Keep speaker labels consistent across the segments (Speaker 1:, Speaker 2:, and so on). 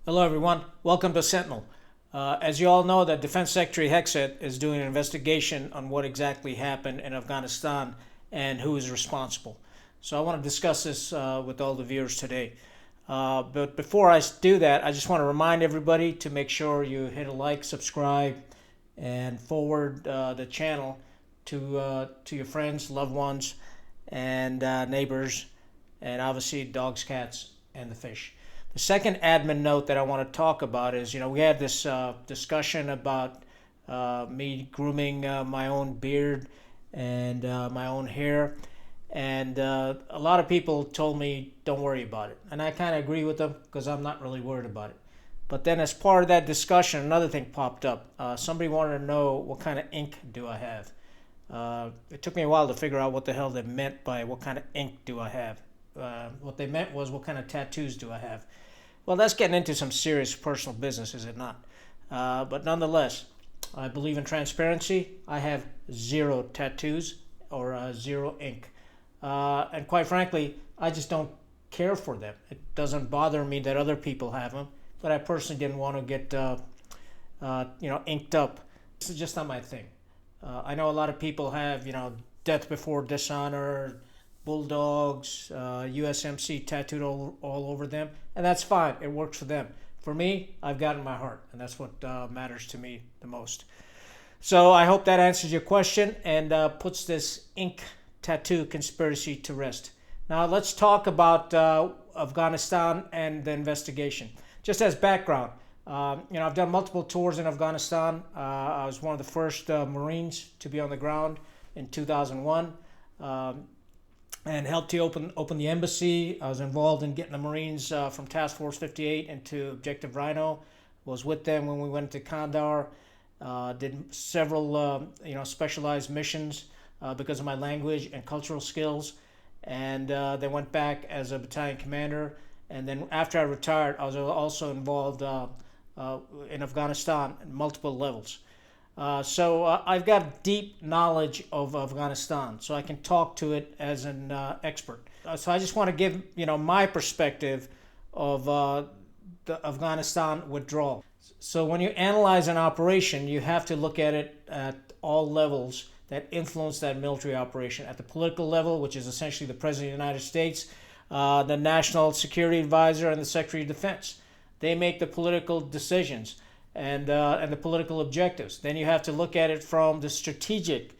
Speaker 1: Hello, everyone. Welcome to Sentinel. As you all know, the Defense Secretary Hexet is doing an investigation on what exactly happened in Afghanistan and who is responsible. So I want to discuss this with all the viewers today. But before I do that, I just want to remind everybody to make sure you hit a like, subscribe, and forward the channel to your friends, loved ones, and neighbors, and obviously dogs, cats, and the fish. The second admin note that I want to talk about is, we had this discussion about me grooming my own beard and my own hair. And a lot of people told me, don't worry about it. And I kind of agree with them because I'm not really worried about it. But then as part of that discussion, another thing popped up. Somebody wanted to know what kind of ink do I have. It took me a while to figure out what the hell they meant by what kind of ink do I have. What they meant was what kind of tattoos do I have. Well, that's getting into some serious personal business, is it not? But nonetheless, I believe in transparency. I have zero tattoos or zero ink. And quite frankly, I just don't care for them. It doesn't bother me that other people have them, but I personally didn't want to get inked up. This is just not my thing. I know a lot of people have, death before dishonor, bulldogs, USMC tattooed all over them, and that's fine. It works for them. For me, I've got it in my heart, and that's what matters to me the most. So I hope that answers your question and puts this ink tattoo conspiracy to rest. Now let's talk about Afghanistan and the investigation. Just as background, I've done multiple tours in Afghanistan. I was one of the first Marines to be on the ground in 2001. And helped to open the embassy. I was involved in getting the Marines from Task Force 58 into Objective Rhino. Was with them when we went to Kandahar. Did several specialized missions because of my language and cultural skills. And then went back as a battalion commander. And then after I retired, I was also involved in Afghanistan at multiple levels. So I've got deep knowledge of Afghanistan, so I can talk to it as an expert. So I just want to give my perspective of the Afghanistan withdrawal. So when you analyze an operation, you have to look at it at all levels that influence that military operation. At the political level, which is essentially the President of the United States, the National Security Advisor, and the Secretary of Defense. They make the political decisions and the political objectives. Then you have to look at it from the strategic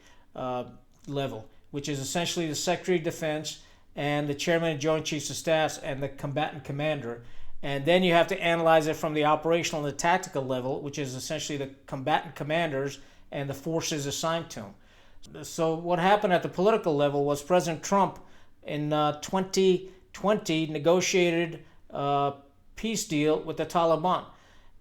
Speaker 1: level, which is essentially the Secretary of Defense and the Chairman of Joint Chiefs of Staff and the combatant commander. And then you have to analyze it from the operational and the tactical level, which is essentially the combatant commanders and the forces assigned to them. So what happened at the political level was President Trump in 2020 negotiated a peace deal with the Taliban.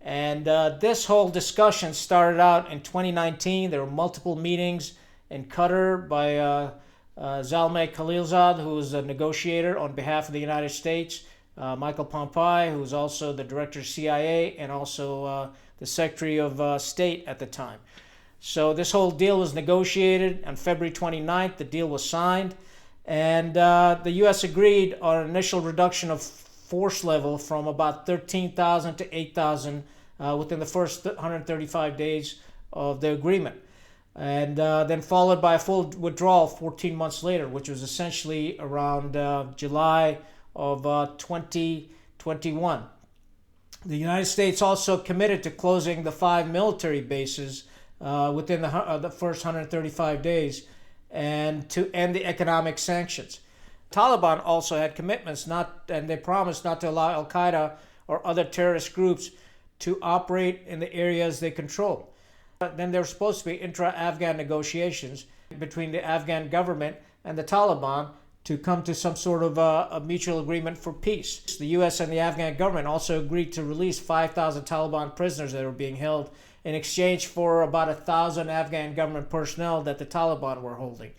Speaker 1: And this whole discussion started out in 2019. There were multiple meetings in Qatar by Zalmay Khalilzad, who was a negotiator on behalf of the United States, Michael Pompeo, who was also the director of CIA and also the Secretary of State at the time. So this whole deal was negotiated on February 29th. The deal was signed, and the U.S. agreed on an initial reduction of force level from about 13,000 to 8,000 within the first 135 days of the agreement. And then followed by a full withdrawal 14 months later, which was essentially around July of 2021. The United States also committed to closing the 5 military bases within the first 135 days and to end the economic sanctions. Taliban also had commitments and they promised not to allow Al-Qaeda or other terrorist groups to operate in the areas they control. Then there were supposed to be intra-Afghan negotiations between the Afghan government and the Taliban to come to some sort of a mutual agreement for peace. The U.S. and the Afghan government also agreed to release 5,000 Taliban prisoners that were being held in exchange for about 1,000 Afghan government personnel that the Taliban were holding.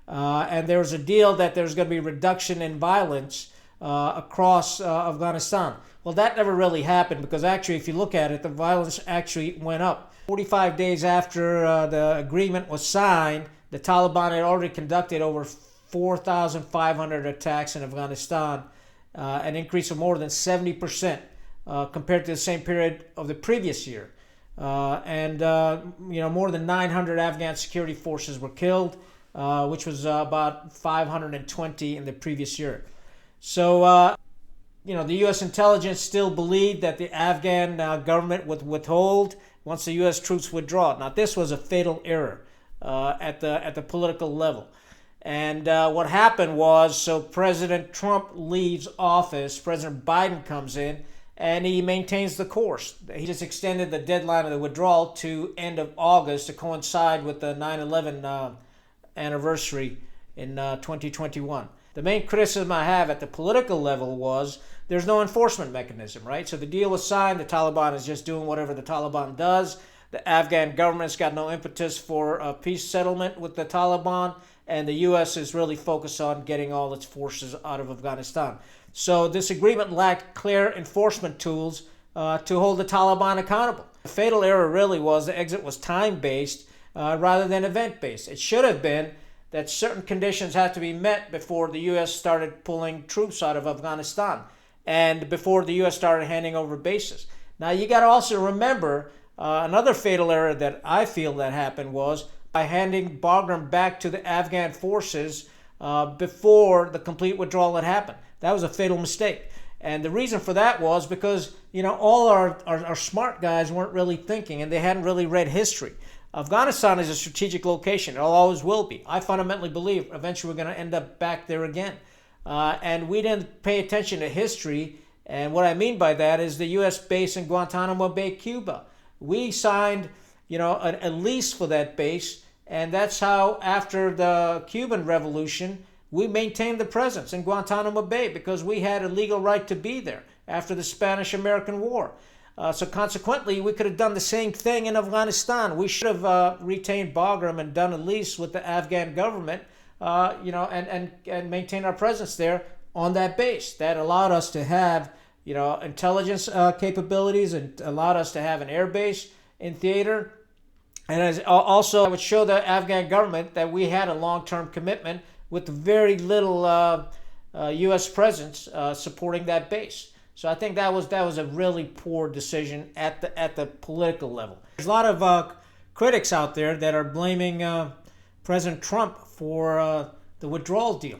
Speaker 1: And there was a deal that there was going to be a reduction in violence across Afghanistan. Well, that never really happened because actually, if you look at it, the violence actually went up. 45 days after the agreement was signed, the Taliban had already conducted over 4,500 attacks in Afghanistan, an increase of more than 70% compared to the same period of the previous year. More than 900 Afghan security forces were killed, which was about 520 in the previous year. So, the U.S. intelligence still believed that the Afghan government would withhold once the U.S. troops withdraw. Now, this was a fatal error at the political level. And what happened was, so President Trump leaves office, President Biden comes in, and he maintains the course. He just extended the deadline of the withdrawal to end of August to coincide with the 9/11 anniversary in 2021. The main criticism I have at the political level was there's no enforcement mechanism, right? So the deal was signed, the Taliban is just doing whatever the Taliban does. The Afghan government's got no impetus for a peace settlement with the Taliban, and the U.S. is really focused on getting all its forces out of Afghanistan. So this agreement lacked clear enforcement tools to hold the Taliban accountable. The fatal error really was the exit was time-based rather than event-based. It should have been that certain conditions had to be met before the U.S. started pulling troops out of Afghanistan and before the U.S. started handing over bases. Now, you got to also remember another fatal error that I feel that happened was by handing Bagram back to the Afghan forces before the complete withdrawal had happened. That was a fatal mistake. And the reason for that was because, all our smart guys weren't really thinking and they hadn't really read history. Afghanistan is a strategic location. It always will be. I fundamentally believe eventually we're going to end up back there again. And we didn't pay attention to history. And what I mean by that is the U.S. base in Guantanamo Bay, Cuba. We signed, a lease for that base. And that's how, after the Cuban Revolution, we maintained the presence in Guantanamo Bay because we had a legal right to be there after the Spanish-American War. So consequently, we could have done the same thing in Afghanistan. We should have retained Bagram and done a lease with the Afghan government, and maintain our presence there on that base. That allowed us to have, intelligence capabilities and allowed us to have an air base in theater. And also, it would show the Afghan government that we had a long-term commitment with very little U.S. presence supporting that base. So I think that was a really poor decision at the political level. There's a lot of critics out there that are blaming President Trump for the withdrawal deal,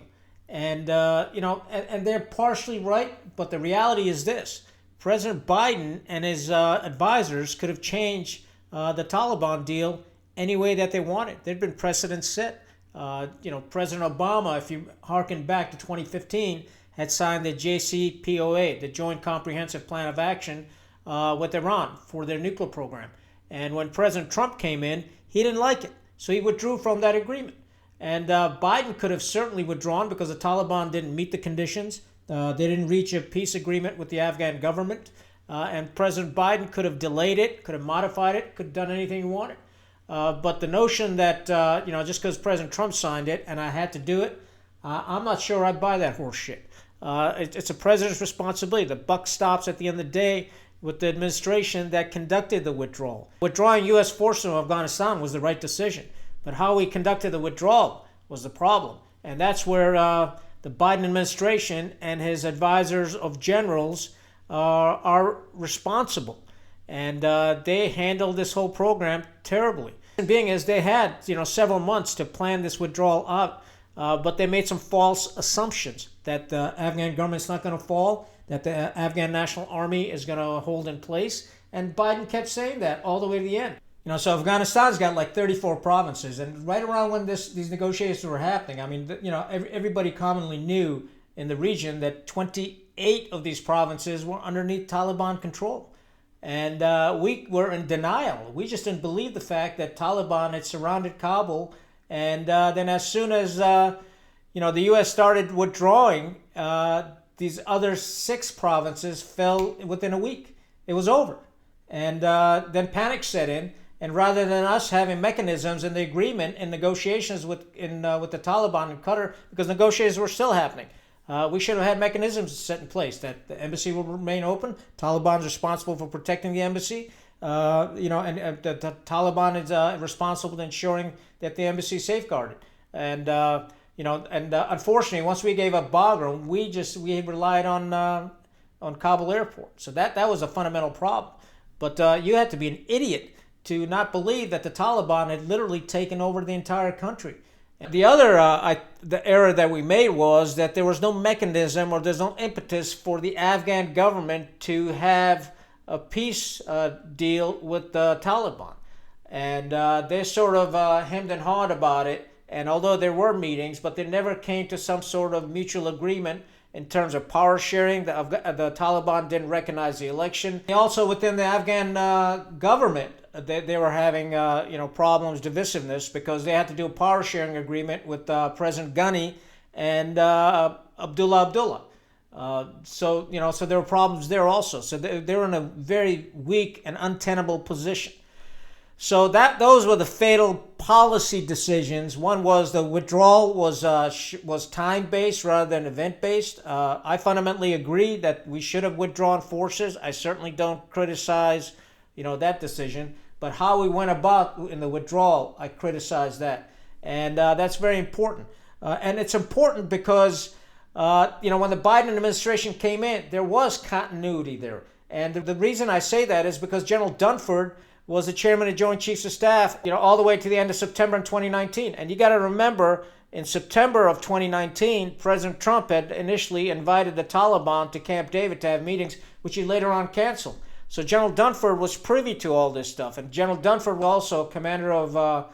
Speaker 1: and they're partially right. But the reality is this: President Biden and his advisors could have changed the Taliban deal any way that they wanted. There'd been precedents set. President Obama, if you harken back to 2015, had signed the JCPOA, the Joint Comprehensive Plan of Action, with Iran for their nuclear program. And when President Trump came in, he didn't like it, so he withdrew from that agreement. And Biden could have certainly withdrawn because the Taliban didn't meet the conditions. They didn't reach a peace agreement with the Afghan government. And President Biden could have delayed it, could have modified it, could have done anything he wanted. But the notion that, just because President Trump signed it and I had to do it, I'm not sure I buy that horse shit. It's a president's responsibility. The buck stops at the end of the day with the administration that conducted the withdrawal. Withdrawing U.S. forces from Afghanistan was the right decision, but how we conducted the withdrawal was the problem. And that's where the Biden administration and his advisors of generals are responsible. And they handled this whole program terribly. The being is they had several months to plan this withdrawal out. But they made some false assumptions that the Afghan government's not going to fall, that the Afghan National Army is going to hold in place. And Biden kept saying that all the way to the end. So Afghanistan's got like 34 provinces. And right around when these negotiations were happening, everybody commonly knew in the region that 28 of these provinces were underneath Taliban control. And we were in denial. We just didn't believe the fact that Taliban had surrounded Kabul. And then as soon as, the U.S. started withdrawing, these other 6 provinces fell within a week. It was over. And then panic set in. And rather than us having mechanisms in the agreement and negotiations with the Taliban in Qatar, because negotiations were still happening, we should have had mechanisms set in place that the embassy will remain open. Taliban is responsible for protecting the embassy. And the Taliban is responsible for ensuring that the embassy is safeguarded. And unfortunately, once we gave up Bagram, we relied on on Kabul airport. So that was a fundamental problem. But you had to be an idiot to not believe that the Taliban had literally taken over the entire country. The other the error that we made was that there was no mechanism or there's no impetus for the Afghan government to have a peace deal with the Taliban. And they sort of hemmed and hawed about it. And although there were meetings, but they never came to some sort of mutual agreement in terms of power sharing. The Taliban didn't recognize the election. Also within the Afghan government, they were having problems, divisiveness, because they had to do a power sharing agreement with President Ghani and Abdullah. So there were problems there also. So they were in a very weak and untenable position. So those were the fatal policy decisions. One was the withdrawal was time-based rather than event-based. I fundamentally agree that we should have withdrawn forces. I certainly don't criticize, that decision. But how we went about in the withdrawal, I criticize that, and that's very important. And it's important because when the Biden administration came in, there was continuity there, and the reason I say that is because General Dunford was the chairman of Joint Chiefs of Staff, all the way to the end of September in 2019. And you got to remember, in September of 2019, President Trump had initially invited the Taliban to Camp David to have meetings, which he later on canceled. So General Dunford was privy to all this stuff. And General Dunford was also commander of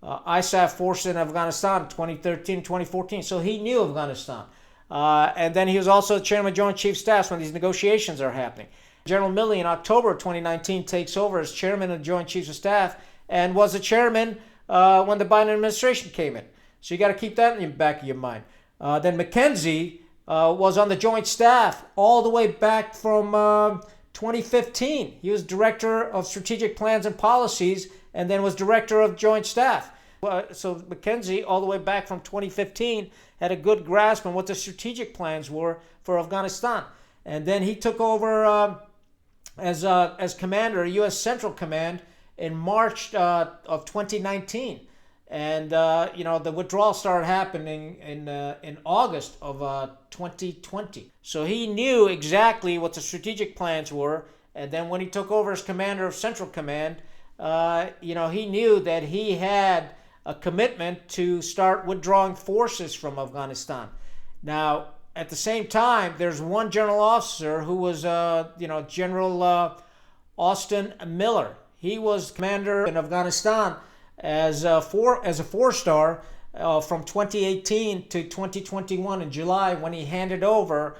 Speaker 1: ISAF forces in Afghanistan in 2013, 2014. So he knew Afghanistan. And then he was also the chairman of Joint Chiefs of Staff when these negotiations are happening. General Milley in October of 2019 takes over as chairman of the Joint Chiefs of Staff and was the chairman when the Biden administration came in. So you got to keep that in the back of your mind. Then McKenzie was on the Joint Staff all the way back from 2015. He was Director of Strategic Plans and Policies and then was Director of Joint Staff. So McKenzie, all the way back from 2015, had a good grasp on what the strategic plans were for Afghanistan. And then he took over as commander, U.S. Central Command, in March of 2019, and the withdrawal started happening in August of 2020. So he knew exactly what the strategic plans were, and then when he took over as commander of Central Command, he knew that he had a commitment to start withdrawing forces from Afghanistan. Now, at the same time, there's one general officer who was, General Austin Miller. He was commander in Afghanistan as a four-star from 2018 to 2021 in July, when he handed over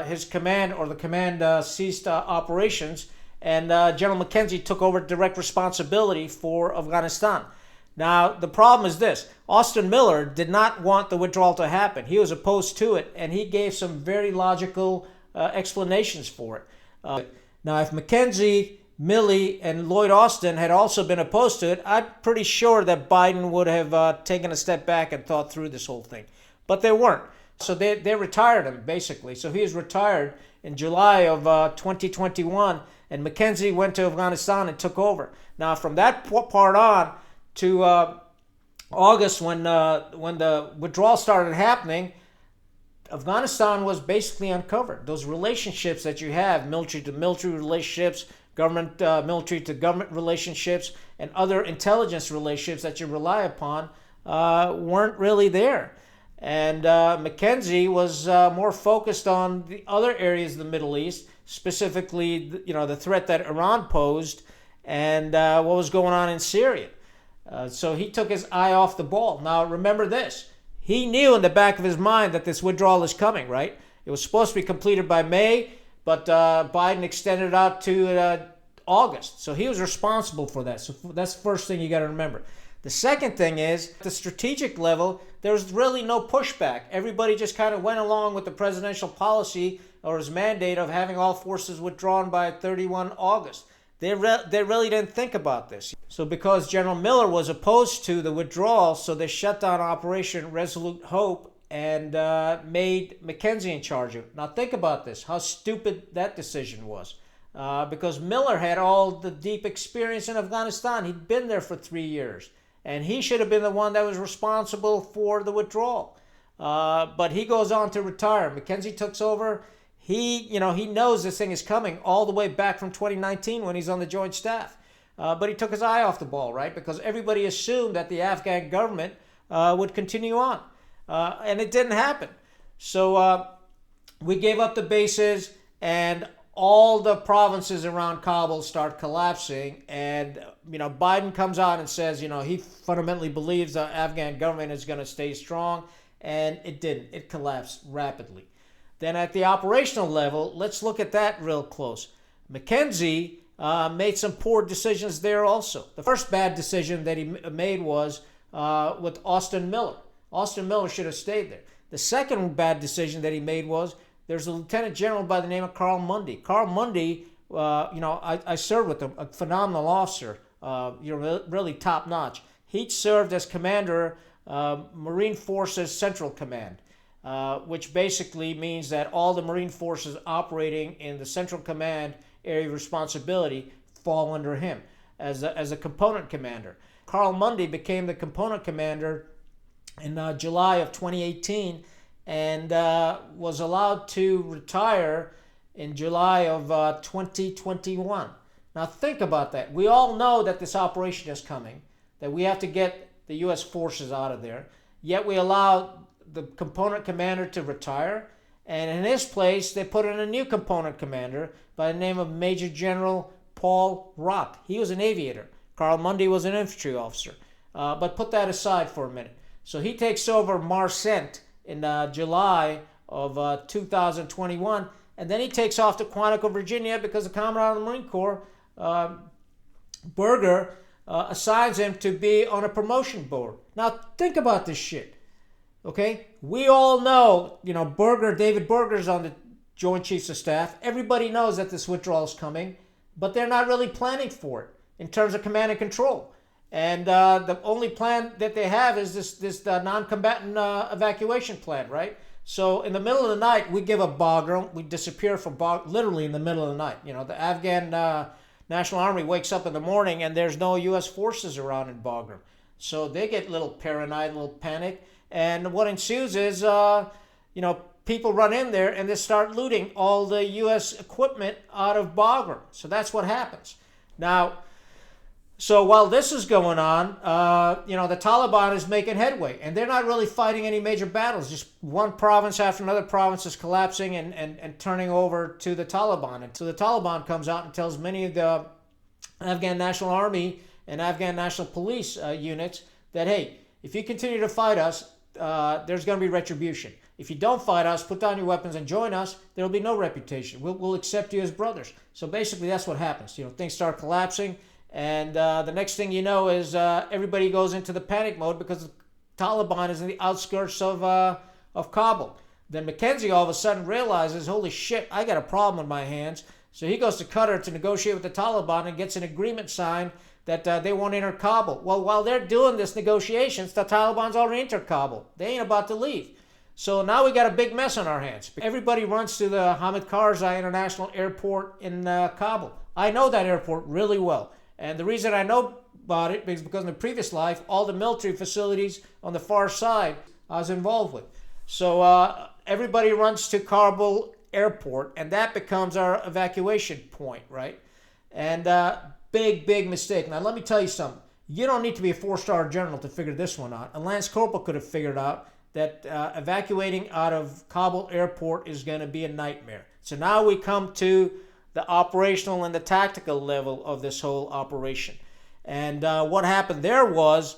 Speaker 1: his command, or the command ceased operations, and General McKenzie took over direct responsibility for Afghanistan. Now, the problem is this. Austin Miller did not want the withdrawal to happen. He was opposed to it, and he gave some very logical explanations for it. Now, if McKenzie, Milley, and Lloyd Austin had also been opposed to it, I'm pretty sure that Biden would have taken a step back and thought through this whole thing. But they weren't. So they retired him, basically. So he was retired in July of 2021, and McKenzie went to Afghanistan and took over. Now, from that part on, to August, when the withdrawal started happening, Afghanistan was basically uncovered. Those relationships that you have, military to military relationships, government military to government relationships, and other intelligence relationships that you rely upon, weren't really there. And McKenzie was more focused on the other areas of the Middle East, specifically, the threat that Iran posed and what was going on in Syria. So he took his eye off the ball. Now, remember this. He knew in the back of his mind that this withdrawal is coming, right? It was supposed to be completed by May, but Biden extended it out to August. So he was responsible for that. So that's the first thing you got to remember. The second thing is, at the strategic level, there's really no pushback. Everybody just kind of went along with the presidential policy or his mandate of having all forces withdrawn by 31 August. They really didn't think about this. So because General Miller was opposed to the withdrawal, so they shut down Operation Resolute Hope and made McKenzie in charge of it. Now think about this, how stupid that decision was. Because Miller had all the deep experience in Afghanistan. He'd been there for 3 years. And he should have been the one that was responsible for the withdrawal. But he goes on to retire. McKenzie takes over. he knows this thing is coming all the way back from 2019 when he's on the Joint Staff. But he took his eye off the ball, right? Because everybody assumed that the Afghan government would continue on. And it didn't happen. So we gave up the bases, and all the provinces around Kabul start collapsing. And, Biden comes out and says, he fundamentally believes the Afghan government is going to stay strong. And it didn't. It collapsed rapidly. Then at the operational level, let's look at that real close. McKenzie made some poor decisions there also. The first bad decision that he made was with Austin Miller. Austin Miller should have stayed there. The second bad decision that he made was there's a lieutenant general by the name of Carl Mundy. Carl Mundy, I served with him, a phenomenal officer, really top notch. He served as commander, Marine Forces Central Command, which basically means that all the Marine forces operating in the Central Command area of responsibility fall under him as a component commander. Carl Mundy became the component commander in July of 2018 and was allowed to retire in July of 2021. Now think about that. We all know that this operation is coming, that we have to get the U.S. forces out of there, yet we allow the component commander to retire, and in his place they put in a new component commander by the name of Major General Paul Rock. He was an aviator. Carl Mundy was an infantry officer. But put that aside for a minute. So he takes over Marcent in July of 2021, and then he takes off to Quantico, Virginia, because the Commandant of the Marine Corps, Berger, assigns him to be on a promotion board. Now think about this shit. Okay, we all know, David Berger's on the Joint Chiefs of Staff. Everybody knows that this withdrawal is coming, but they're not really planning for it in terms of command and control. And the only plan that they have is this non-combatant evacuation plan, right? So in the middle of the night, we give up Bagram. We disappear from Bagram, literally in the middle of the night. The Afghan National Army wakes up in the morning and there's no U.S. forces around in Bagram. So they get a little paranoid, a little panic. And what ensues is, people run in there and they start looting all the U.S. equipment out of Bagram. So that's what happens. Now, so while this is going on, the Taliban is making headway. And they're not really fighting any major battles. Just one province after another province is collapsing and turning over to the Taliban. And so the Taliban comes out and tells many of the Afghan National Army and Afghan National Police units that, hey, if you continue to fight us, there's going to be retribution. If you don't fight us, put down your weapons and join us, there will be no reputation. We'll accept you as brothers. So basically that's what happens. Things start collapsing, and the next thing you know is everybody goes into the panic mode because the Taliban is in the outskirts of Kabul. Then McKenzie all of a sudden realizes, holy shit, I got a problem on my hands. So he goes to Qatar to negotiate with the Taliban and gets an agreement signed that they won't enter Kabul. Well, while they're doing this negotiations, the Taliban's already entered Kabul. They ain't about to leave. So now we got a big mess on our hands. Everybody runs to the Hamid Karzai International Airport in Kabul. I know that airport really well. And the reason I know about it is because in the previous life, all the military facilities on the far side I was involved with. So everybody runs to Kabul Airport, and that becomes our evacuation point, right? And big mistake. Now, let me tell you something. You don't need to be a 4-star general to figure this one out. A Lance Corporal could have figured out that evacuating out of Kabul Airport is going to be a nightmare. So now we come to the operational and the tactical level of this whole operation. And what happened there was,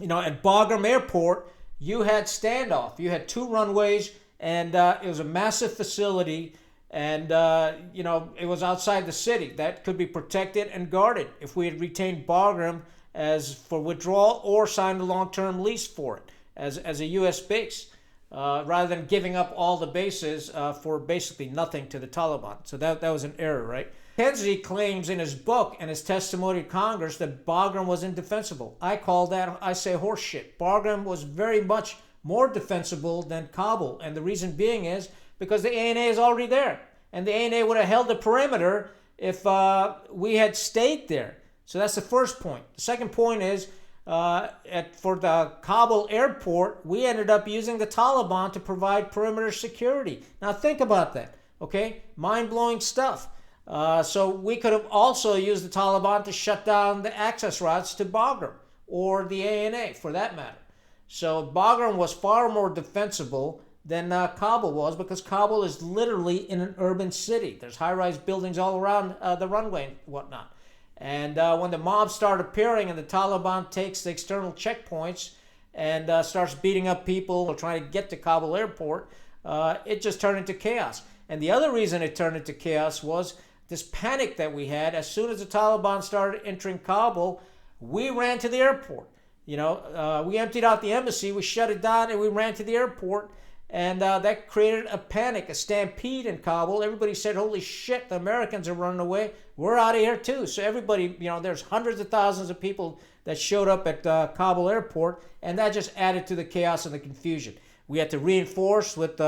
Speaker 1: at Bagram Airport, you had standoff. You had 2 runways, and it was a massive facility. And, it was outside the city. That could be protected and guarded if we had retained Bagram as for withdrawal or signed a long-term lease for it as a U.S. base, rather than giving up all the bases for basically nothing to the Taliban. So that was an error, right? Kenzie claims in his book and his testimony to Congress that Bagram was indefensible. I say horse shit. Bagram was very much more defensible than Kabul. And the reason being is because the ANA is already there. And the ANA would have held the perimeter if we had stayed there. So that's the first point. The second point is for the Kabul airport, we ended up using the Taliban to provide perimeter security. Now think about that, okay? Mind-blowing stuff. So we could have also used the Taliban to shut down the access routes to Bagram or the ANA for that matter. So Bagram was far more defensible than Kabul was, because Kabul is literally in an urban city. There's high-rise buildings all around the runway and whatnot. And when the mobs start appearing and the Taliban takes the external checkpoints and starts beating up people trying to get to Kabul airport, it just turned into chaos. And the other reason it turned into chaos was this panic that we had. As soon as the Taliban started entering Kabul, we ran to the airport. We emptied out the embassy, we shut it down, and we ran to the airport. And that created a panic, a stampede in Kabul. Everybody said, holy shit, the Americans are running away. We're out of here too. So everybody, there's hundreds of thousands of people that showed up at Kabul airport, and that just added to the chaos and the confusion. We had to reinforce with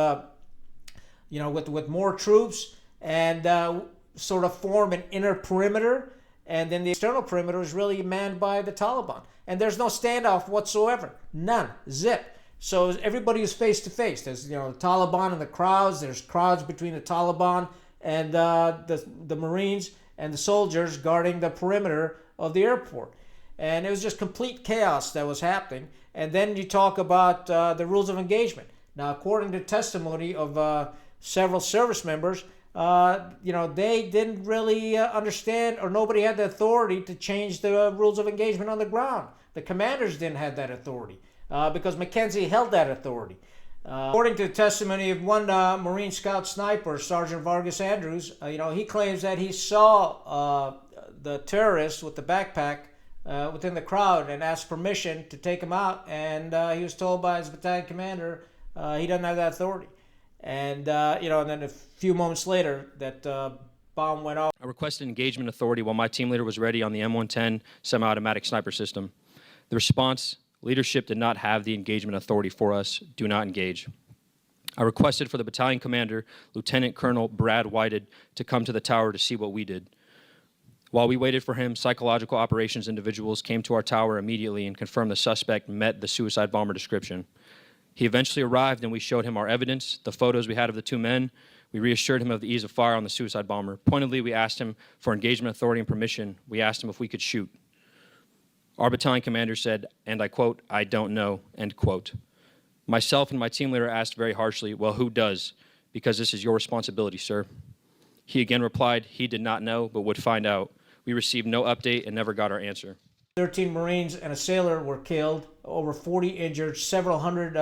Speaker 1: more troops and sort of form an inner perimeter. And then the external perimeter was really manned by the Taliban. And there's no standoff whatsoever. None. Zip. So everybody is face to face. There's the Taliban and the crowds. There's crowds between the Taliban and the Marines and the soldiers guarding the perimeter of the airport. And it was just complete chaos that was happening. And then you talk about the rules of engagement. Now, according to testimony of several service members, they didn't really understand, or nobody had the authority to change the rules of engagement on the ground. The commanders didn't have that authority. Because Mackenzie held that authority. According to the testimony of one Marine Scout sniper, Sergeant Vargas Andrews, he claims that he saw the terrorists with the backpack within the crowd and asked permission to take him out, and he was told by his battalion commander he doesn't have that authority. And and then a few moments later, that bomb went off.
Speaker 2: I requested engagement authority while my team leader was ready on the M110 semi-automatic sniper system. The response: leadership did not have the engagement authority for us. Do not engage. I requested for the battalion commander, Lieutenant Colonel Brad Whited, to come to the tower to see what we did. While we waited for him, psychological operations individuals came to our tower immediately and confirmed the suspect met the suicide bomber description. He eventually arrived and we showed him our evidence, the photos we had of the two men. We reassured him of the ease of fire on the suicide bomber. Pointedly, we asked him for engagement authority and permission. We asked him if we could shoot. Our battalion commander said, and I quote, "I don't know," end quote. Myself and my team leader asked very harshly, well, who does? Because this is your responsibility, sir. He again replied he did not know, but would find out. We received no update and never got our answer.
Speaker 1: 13 Marines and a sailor were killed, over 40 injured, several hundred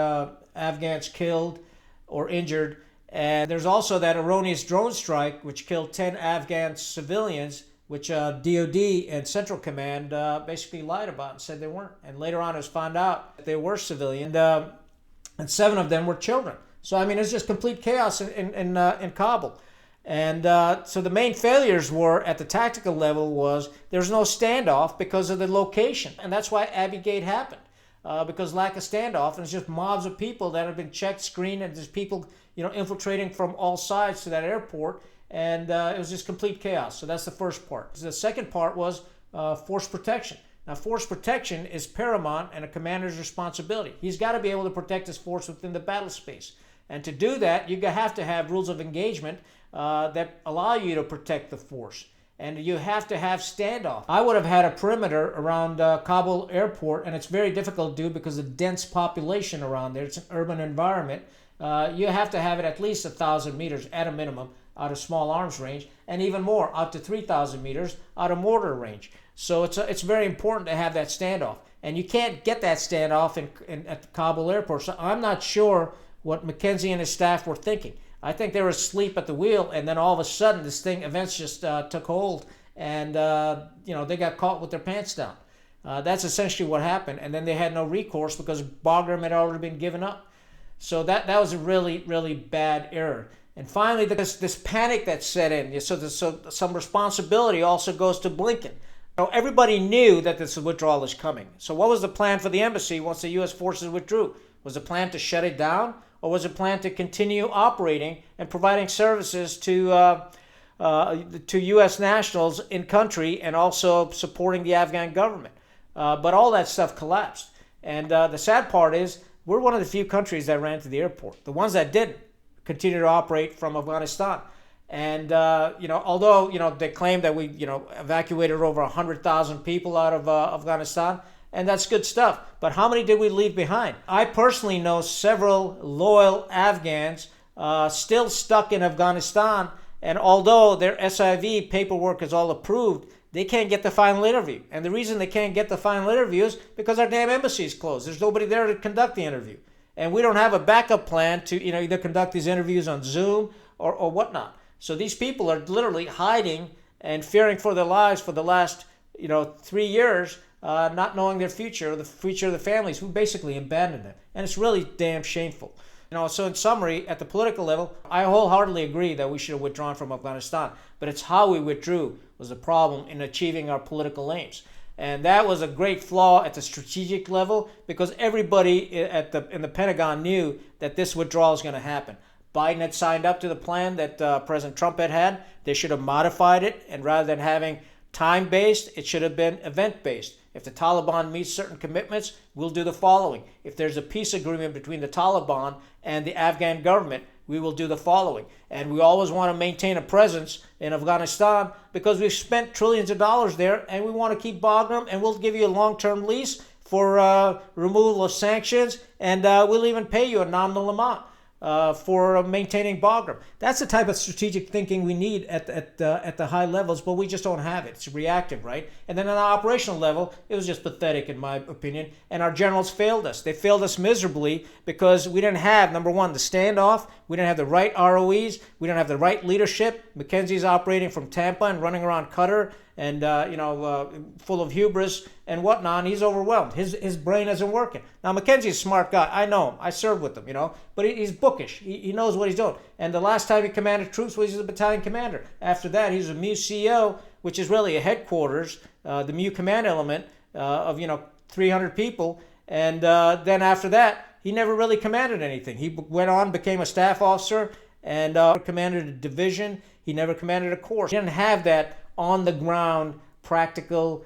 Speaker 1: Afghans killed or injured. And there's also that erroneous drone strike, which killed 10 Afghan civilians, which DOD and Central Command basically lied about and said they weren't. And later on it was found out that they were civilian, and 7 of them were children. So, I mean, it's just complete chaos in Kabul. And so the main failures were, at the tactical level, was there's no standoff because of the location. And that's why Abbey Gate happened, because lack of standoff. And it's just mobs of people that have been checked, screened, and there's people infiltrating from all sides to that airport. And it was just complete chaos. So that's the first part. The second part was force protection. Now, force protection is paramount and a commander's responsibility. He's got to be able to protect his force within the battle space. And to do that, you have to have rules of engagement that allow you to protect the force. And you have to have standoff. I would have had a perimeter around Kabul airport, and it's very difficult to do because of the dense population around there. It's an urban environment. You have to have it at least 1,000 meters at a minimum out of small arms range, and even more, out to 3,000 meters out of mortar range. So it's very important to have that standoff. And you can't get that standoff at the Kabul airport. So I'm not sure what Mackenzie and his staff were thinking. I think they were asleep at the wheel, and then all of a sudden events just took hold, and they got caught with their pants down. That's essentially what happened, and then they had no recourse because Bagram had already been given up. So that was a really, really bad error. And finally, this panic that set in. So some responsibility also goes to Blinken. Everybody knew that this withdrawal is coming. So what was the plan for the embassy once the U.S. forces withdrew? Was the plan to shut it down, or was it planned to continue operating and providing services to U.S. nationals in country and also supporting the Afghan government? but all that stuff collapsed. And the sad part is we're one of the few countries that ran to the airport. The ones that didn't continue to operate from Afghanistan. And, although, they claim that we, evacuated over 100,000 people out of Afghanistan, and that's good stuff. But how many did we leave behind? I personally know several loyal Afghans still stuck in Afghanistan, and although their SIV paperwork is all approved, they can't get the final interview. And the reason they can't get the final interview is because our damn embassy is closed. There's nobody there to conduct the interview. And we don't have a backup plan to, either conduct these interviews on Zoom or whatnot. So these people are literally hiding and fearing for their lives for the last, 3 years, not knowing their future or the future of the families who basically abandoned them. And it's really damn shameful. So in summary, at the political level, I wholeheartedly agree that we should have withdrawn from Afghanistan. But it's how we withdrew was the problem in achieving our political aims. And that was a great flaw at the strategic level because everybody in the Pentagon knew that this withdrawal is going to happen. Biden had signed up to the plan that President Trump had. They should have modified it, and rather than having time-based, it should have been event-based. If the Taliban meets certain commitments, we'll do the following. If there's a peace agreement between the Taliban and the Afghan government, we will do the following. And we always want to maintain a presence in Afghanistan because we've spent trillions of dollars there, and we want to keep Bagram, and we'll give you a long-term lease for removal of sanctions, and we'll even pay you a nominal amount for maintaining Bagram. That's the type of strategic thinking we need at the high levels, but we just don't have it. It's reactive, right? And then on the operational level, it was just pathetic, in my opinion. And our generals failed us. They failed us miserably because we didn't have, number one, the standoff. We didn't have the right ROEs. We didn't have the right leadership. Mackenzie's operating from Tampa and running around Qatar and full of hubris and whatnot. And he's overwhelmed. His brain isn't working. Now, Mackenzie's a smart guy. I know him. I served with him, but he's bookish. He knows what he's doing. And the last time he commanded troops was he was a battalion commander. After that, he was a MU CO, which is really a headquarters, the MU command element of 300 people. And then after that, he never really commanded anything. He went on, became a staff officer, and commanded a division. He never commanded a corps. He didn't have that on-the-ground, practical,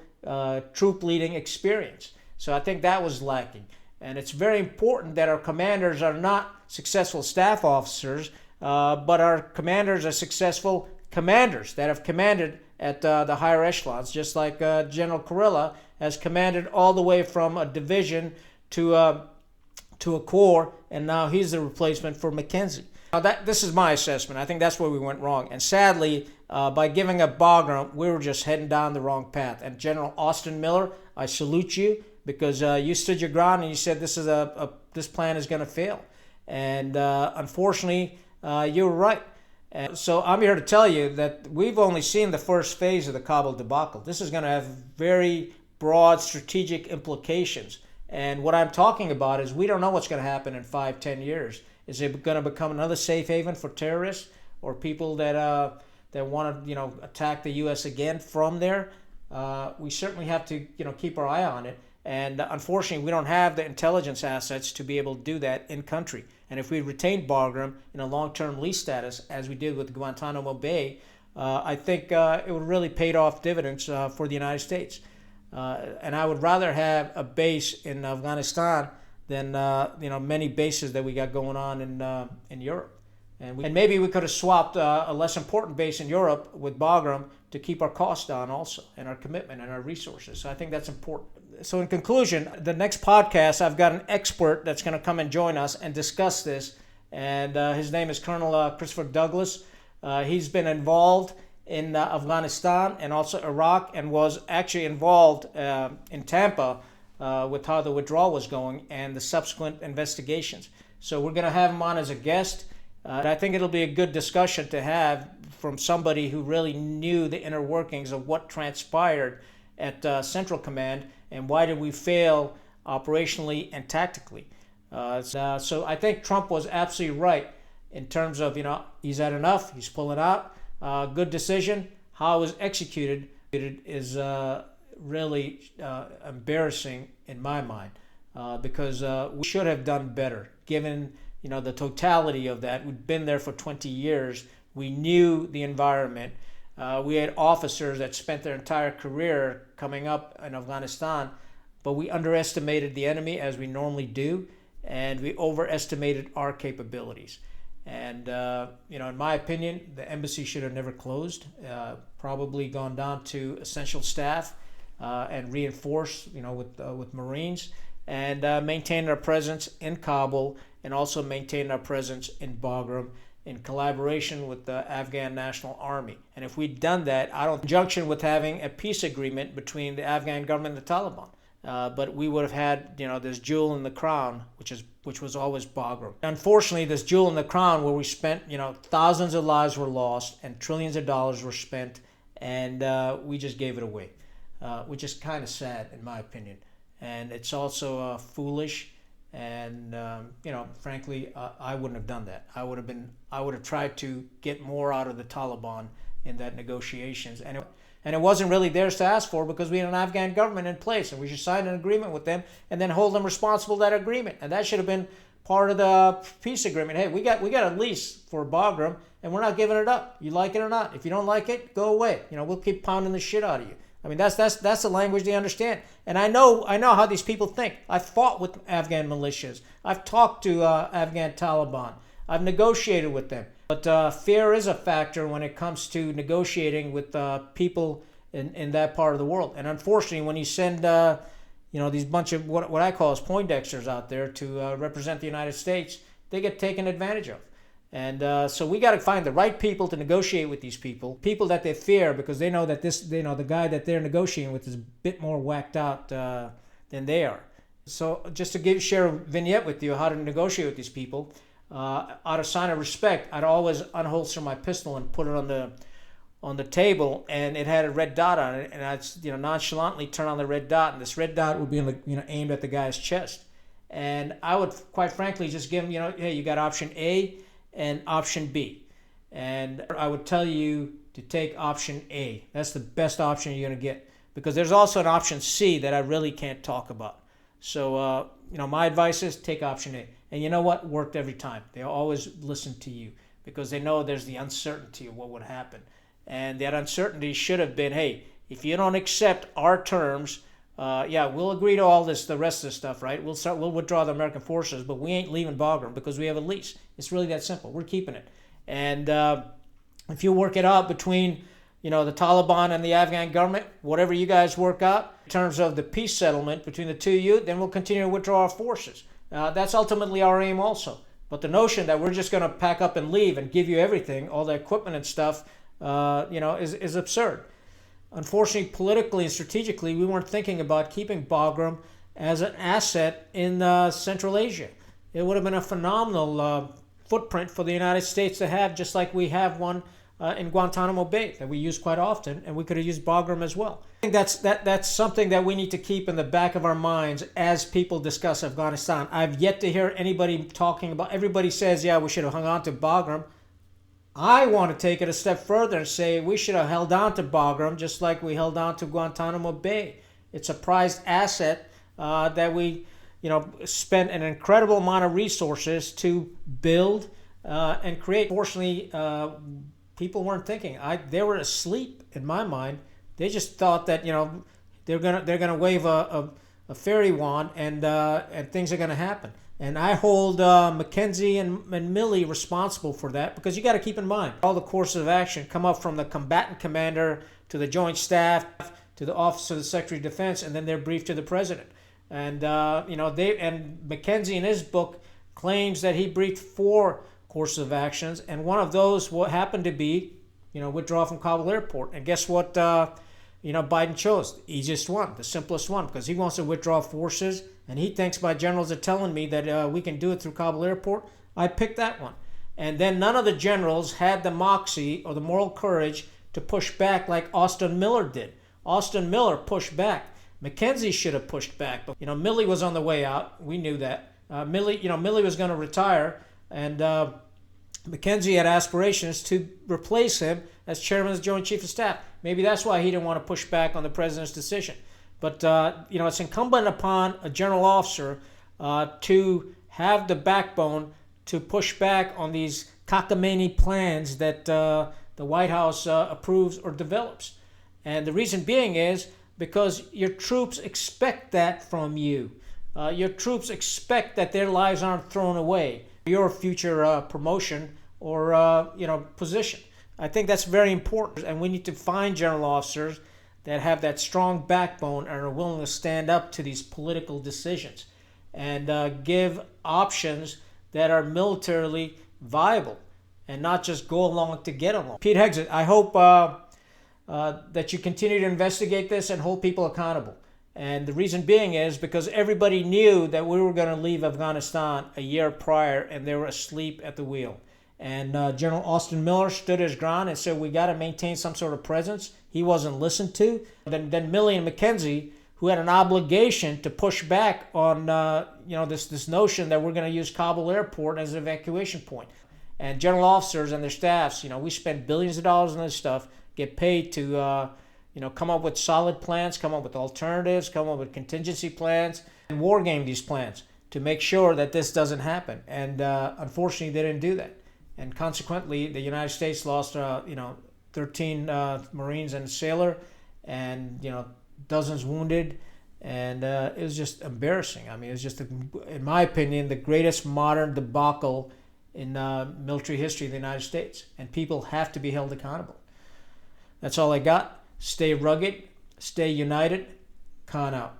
Speaker 1: troop-leading experience. So I think that was lacking. And it's very important that our commanders are not successful staff officers, but our commanders are successful commanders that have commanded at the higher echelons, just like General Kurilla has commanded all the way from a division to a corps, and now he's the replacement for Mackenzie. Now this is my assessment. I think that's where we went wrong. And sadly, by giving up Bagram, we were just heading down the wrong path. And General Austin Miller, I salute you because you stood your ground and you said this plan is going to fail. And unfortunately, you were right. And so I'm here to tell you that we've only seen the first phase of the Kabul debacle. This is going to have very broad strategic implications. And what I'm talking about is we don't know what's going to happen in 5-10 years. Is it going to become another safe haven for terrorists or people that want to attack the U.S. again from there? We certainly have to keep our eye on it. And unfortunately, we don't have the intelligence assets to be able to do that in country. And if we retained Bagram in a long-term lease status, as we did with Guantanamo Bay, I think it would really paid off dividends for the United States. And I would rather have a base in Afghanistan than many bases that we got going on in Europe. And maybe we could have swapped a less important base in Europe with Bagram to keep our costs down also, and our commitment and our resources. So I think that's important. So in conclusion, the next podcast, I've got an expert that's going to come and join us and discuss this. And his name is Colonel Christopher Douglas. He's been involved in Afghanistan and also Iraq, and was actually involved in Tampa with how the withdrawal was going and the subsequent investigations. So we're going to have him on as a guest. I think it'll be a good discussion to have from somebody who really knew the inner workings of what transpired at Central Command and why did we fail operationally and tactically. So I think Trump was absolutely right in terms of, he's had enough, he's pulling out. Good decision. How it was executed is really embarrassing in my mind because we should have done better given the totality of that. We'd been there for 20 years. We knew the environment. We had officers that spent their entire career coming up in Afghanistan but we underestimated the enemy, as we normally do, and we overestimated our capabilities. And, in my opinion, the embassy should have never closed, probably gone down to essential staff and reinforced, with Marines, and maintained our presence in Kabul, and also maintained our presence in Bagram in collaboration with the Afghan National Army. And if we'd done that, in conjunction with having a peace agreement between the Afghan government and the Taliban, but we would have had, this jewel in the crown, which was always Bagram. Unfortunately, this jewel in the crown, where we spent, thousands of lives were lost and trillions of dollars were spent, and we just gave it away, which is kind of sad, in my opinion. And it's also foolish. And frankly, I wouldn't have done that. I would have tried to get more out of the Taliban in that negotiations, and it wasn't really theirs to ask for, because we had an Afghan government in place, and we should sign an agreement with them and then hold them responsible for that agreement. And that should have been part of the peace agreement. Hey, we got a lease for Bagram, and we're not giving it up. You like it or not? If you don't like it, go away. We'll keep pounding the shit out of you. I mean, that's the language they understand. And I know how these people think. I've fought with Afghan militias. I've talked to Afghan Taliban. I've negotiated with them. But fear is a factor when it comes to negotiating with people in that part of the world. And unfortunately, when you send these bunch of what I call as Poindexters out there to represent the United States, they get taken advantage of. And so we got to find the right people to negotiate with these people that they fear, because they know that the guy that they're negotiating with is a bit more whacked out than they are. So just to share a vignette with you how to negotiate with these people, out of sign of respect, I'd always unholster my pistol and put it on the table, and it had a red dot on it, and I'd nonchalantly turn on the red dot, and this red dot would be aimed at the guy's chest, and I would quite frankly just give him, hey, you got option A and option B, and I would tell you to take option A. That's the best option you're going to get, because there's also an option C that I really can't talk about. So my advice is take option A. And you know what? Worked every time. They always listen to you, because they know there's the uncertainty of what would happen. And that uncertainty should have been, hey, if you don't accept our terms, we'll agree to all this, the rest of the stuff, right? We'll withdraw the American forces, but we ain't leaving Bagram because we have a lease. It's really that simple. We're keeping it. And if you work it out between, the Taliban and the Afghan government, whatever you guys work out in terms of the peace settlement between the two of you, then we'll continue to withdraw our forces. That's ultimately our aim also. But the notion that we're just going to pack up and leave and give you everything, all the equipment and stuff, is absurd. Unfortunately, politically and strategically, we weren't thinking about keeping Bagram as an asset in Central Asia. It would have been a phenomenal footprint for the United States to have, just like we have one in Guantanamo Bay that we use quite often, and we could have used Bagram as well. I think that's something that we need to keep in the back of our minds as people discuss Afghanistan. I've yet to hear anybody talking about. Everybody says, yeah, we should have hung on to Bagram. I want to take it a step further and say we should have held on to Bagram just like we held on to Guantanamo Bay. It's a prized asset that we, spent an incredible amount of resources to build and create. Fortunately, people weren't thinking. They were asleep in my mind. They just thought that they're gonna wave a fairy wand and things are gonna happen. And I hold Mackenzie and Milley responsible for that, because you got to keep in mind all the courses of action come up from the combatant commander to the Joint Staff to the Office of the Secretary of Defense, and then they're briefed to the President. And Mackenzie in his book claims that he briefed 4 courses of actions, and one of those what happened to be withdraw from Kabul airport. And guess what? Biden chose the easiest one, the simplest one, because he wants to withdraw forces, and he thinks my generals are telling me that we can do it through Kabul airport. I picked that one. And then none of the generals had the moxie or the moral courage to push back like Austin Miller did. Austin Miller pushed back. Mackenzie should have pushed back, but Milley was on the way out. We knew that. Milley was going to retire, and Mackenzie had aspirations to replace him as chairman of the Joint Chief of Staff. Maybe that's why he didn't want to push back on the president's decision. But, it's incumbent upon a general officer to have the backbone to push back on these cockamamie plans that the White House approves or develops. And the reason being is because your troops expect that from you. Your troops expect that their lives aren't thrown away, your future promotion or position. I think that's very important, and we need to find general officers that have that strong backbone and are willing to stand up to these political decisions and give options that are militarily viable and not just go along to get along. Pete Hegseth, I hope that you continue to investigate this and hold people accountable. And the reason being is because everybody knew that we were going to leave Afghanistan a year prior, and they were asleep at the wheel. And General Austin Miller stood his ground and said, we got to maintain some sort of presence. He wasn't listened to. Then Milley and McKenzie, who had an obligation to push back on this notion that we're going to use Kabul airport as an evacuation point. And general officers and their staffs, we spend billions of dollars on this stuff, get paid to come up with solid plans, come up with alternatives, come up with contingency plans, and war game these plans to make sure that this doesn't happen. And unfortunately, they didn't do that. And consequently, the United States lost 13 Marines and a sailor, and dozens wounded, and it was just embarrassing. I mean, it was just, in my opinion, the greatest modern debacle in military history of the United States, and people have to be held accountable. That's all I got. Stay rugged, stay united. Khan out.